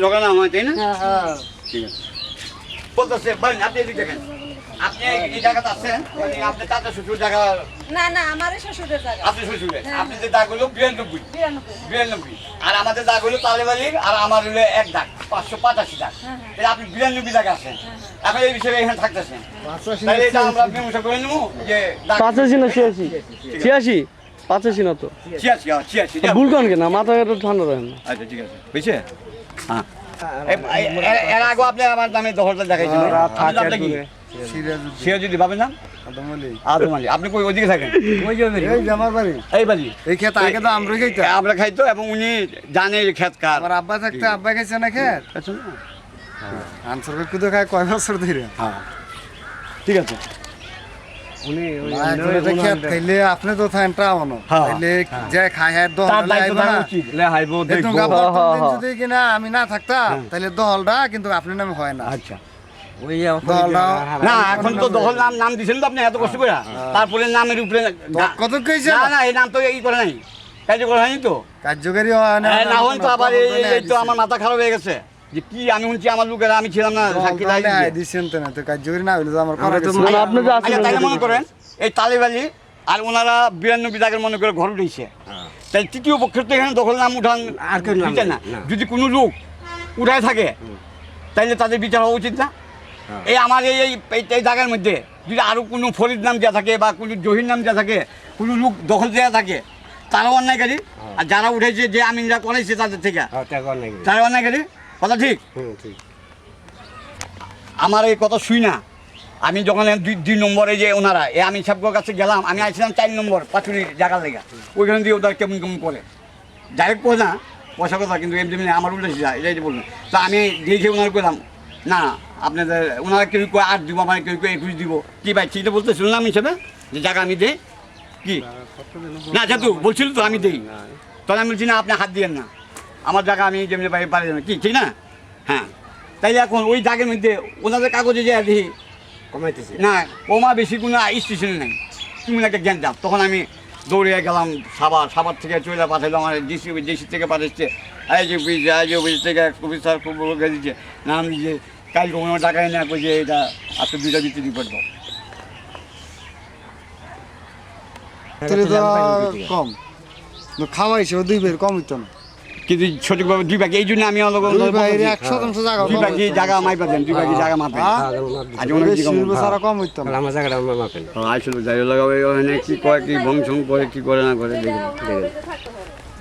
দোকানে আমার তাই না? ঠিক আছে। বলতেছে বলেন আপনি এদিকে দেখেন। আপনি এই জায়গাতে আছেন মানে আপনি চাচা শ্বশুর জায়গা না আমার শ্বশুরের জায়গা। আপনি শ্বশুরের আপনি যে দাগ হলো 92 আর আমাদের দাগ হলো তালেবালির আর আমার হলো এক দাগ 585 দাগ তাহলে আপনি 92 দাগ আছেন এখন এই বিষয়ে এখানে থাকতেছেন তাহলে এটা আমরা মীমাংসা করে নেবো যে 85 না 86 85 না তো 86 ভুল কোন কেন মাথা একটু ঠান্ডা রাখেন। আচ্ছা ঠিক আছে বুঝছে হ্যাঁ এর আগে আপনি আমার নামে দখলটা দেখাইছিলেন আপনার কি সিরাজুদ্দি বাবার নাম আদম আলী। আপনি কই ওইদিকে থাকেন? এই যে আমার বাড়ি এই বাড়ি এই ক্ষেত আগে তো আমরা খাইতাম। আমরা খাইতো এবং উনি জানে এই ক্ষেত কার। আমার আব্বা থাকতে আব্বা খাইছে না ক্ষেত আনসার কুদো খায় কয় বছর ধরে। হ্যাঁ ঠিক আছে উনি ক্ষেত খাইলে আপনি তো থানটা আনো তাইলে যে খায় হ্যাঁ দহল আইবো না লে হাইবো দেখো বর্তমান যদি কিনা আমি না থাকতাম তাহলে দহলটা কিন্তু আপনার নামে হয় না। আচ্ছা না এখন তো দখল নাম দিছেন তো আপনি এত কষ্ট করে তারপরে নামের উপরে কত কইছে না না এই নাম তো এই করে নাই কাজ করে হয়নি তো কার্যকারী হয় না না হন তো আবার এই তো আমার মাথা খারাপ হয়ে গেছে যে কি আমি শুনছি আমার লোকেরা আমি ছিলাম না সাক্ষী দিছেন তো না তো কার্যকারী না হইলে তো আমার আপনি যে আছেন তাহলে মনে করেন এই তালেবালি আর ওনারা 92 দাগের মনে করে ঘর উঠেছে তাই তৃতীয় পক্ষের তো এখানে দখল নাম উঠান আর কেউ না যদি কোনো লোক উঠায় থাকে তাইলে তাদের বিচার হওয়া উচিত না। এই আমার এই জায়গার মধ্যে যদি আরও কোনো ফরিদ নাম দেওয়া থাকে বা কোনো জহির নাম দেওয়া থাকে কোনো লোক দখল দেওয়া থাকে তারাও অন্যায়কারী আর যারা উঠেছে যে আমিনরা করাইছে তাদের থেকে তারা অন্যায়কারী কথা ঠিক। আমার এই কথা শুই না আমি যখন দুই নম্বরে যে ওনারা এই আমি সাহেবের কাছে গেলাম আমি আসছিলাম 4 নম্বর পাচুরির জায়গার লেগা ওইখানে দিয়ে ওদের কেমন কেমন করে ডাইরেক্ট করে না পয়সা কথা কিন্তু এমনি আমার উল্লেখ যায় এটাই বলবেন তা আমি দেখে ওনার করলাম না আপনাদের ওনারা কেউ 8 দিব মানে কেউ 21 দিব কি ভাই ঠিক বলতে শুনলাম হিসেবে যে জায়গা আমি দেই কি না যেহেতু বলছিল তো আমি দেই তখন আমি বলছি না আপনি হাত দিয়েন না আমার জায়গা আমি যেমনি পারি যাবেন কি ঠিক না হ্যাঁ তাইলে এখন ওই জায়গার মধ্যে ওনাদের কাগজে যে দেখি কমাইতেছে না কমা বেশি কোনো স্টেশনে নাই তুমি একটা জ্ঞান দাও তখন আমি দৌড়ে গেলাম সাবার থেকে চলে পাঠাইলাম আমার ডিসি থেকে পাঠাচ্ছে এই যে অফিস থেকে অফিস স্যার খুব বলে দিচ্ছে নাম দিয়েছে কাল কোনো টাকা না যে এটা আপনি 2টা ভিত্তি রিপোর্ট দাও কম খাওয়াইছে 2 বের কম হইতো না কিন্তু সঠিকভাবে 2 ভাগ এই জন্য আমি 100% জায়গা 2 ভাগ জায়গা মাইপা দেন 2 ভাগ জায়গা মাপেন আজ অনেক সারা কম হইতো না আমার জায়গাটা মাপেন আসলে যাই লাগাবে ওখানে কি কয় কি বংশং করে কি করে না করে দেখেন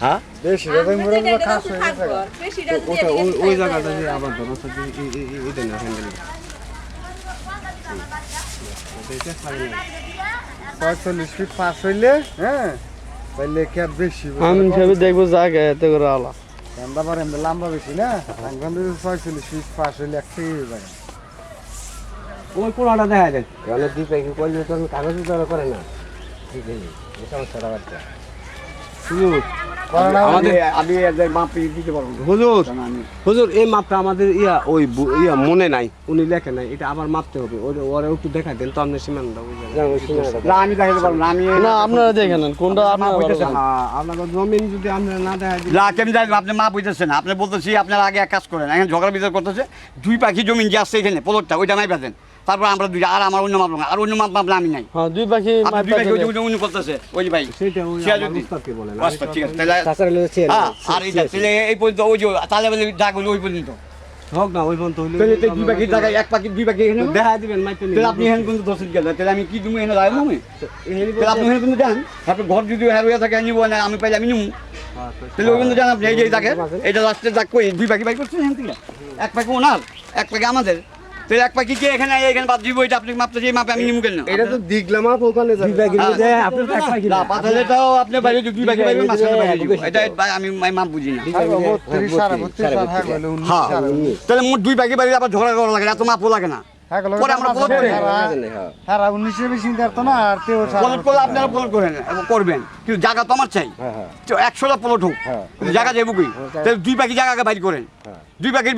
হ্যাঁ বেশি রে মোরা খাস হয়ে গেছে ওই জায়গাটা যে আবার ধরো এটা না হ্যান্ডেল 45 ফিট পাস হইলে হ্যাঁ তাইলে ক্ষেত বেশি আমি হিসাবে দেখবো জায়গা এত করে আলা আমরা পারে লম্বা বেশি না এখন 46 ফিট পাস হইলে একটাই জায়গা ওই পুরোটা দেখা যায় তাহলে দ্বীপে কি করলে তো কাগজ উদ্ধার করে না ঠিক আছে এই সমস্যাটা বাচ্চা আমি মাপ দিতে পারবো হুজুর এই মাপটা আমাদের মনে নাই উনি লেখে নাই এটা আবার মাপতে হবে ওরা একটু দেখাই দেন তো আপনি সীমানাটা আমি দেখাতে পারবো না আমি না আপনারা দেখে নেন কোনটা আপনার জমিন যদি আপনারা না দেখা না কেমন জানেন আপনি মা বুঝতেছেন আপনি বলতেছি আপনার আগে এক কাজ করেন এখন ঝগড়া বিচার করতেছে 2 পাখি জমিন যে আসছে এখানে প্লটটা ওইটা নাই পাচ্ছেন তারপর আমরা দুই আর আমার অন্য মাপ আর অন্য মাপ মাপলে আমি নাই হ্যাঁ 2 পাখি উনি করতেছে ওই যে ভাই সেটা সিরাজউদ্দিন বলেন ঠিক আছে তাহলে আর এইটা তাহলে এই পর্যন্ত ওই যে তাহলে দাগ হলো ওই পর্যন্ত হোক না ওই পর্যন্ত হইলে তাহলে 2 পাখি জায়গায় 1 পাখি 2 পাখি এখানে দেখা দিবেন মাইতে তাহলে আপনি এখানে কিন্তু 10 গেল তাহলে আমি কি তুমি এনে লাগাবো আমি তাহলে আপনি এখানে কিন্তু যান তারপর ঘর যদি হারিয়ে থাকে নিব না আমি পাইলে আমি নিব তাহলে ওই কিন্তু জান আপনি এই যে জায়গায় এটা লাস্টের দাগ কই 2 পাখি বাই করছেন এখান থেকে 1 পাখি ওনার 1 পাখি আমাদের তাহলে 1 পাখি কে এখানে বাদ দিব এটা আপনি মাপতে যে মাপে আমি নিব কেন এটা তো দিগলা মাপ ওখানে যাবে 2 পাখি যে আপনি 1 পাখি না পাতালে তাও আপনি বাইরে 2 পাখি বাইরে মাছখানে বাইরে দিব এটা আমি মাপ বুঝি না তাহলে মোট 2 পাখি বাইরে আবার ঝগড়া করা লাগে এত মাপও লাগে না পরে আমরা প্লট করি হ্যাঁ 19 এর বেশি করতে না আর তেও প্লট করে আপনারা প্লট করেন এবং করবেন কিন্তু জায়গা তো আমার চাই 100টা প্লট হোক জায়গা যাবো কি তাহলে 2 পাখি জায়গাকে বাইর করেন 2 পাখির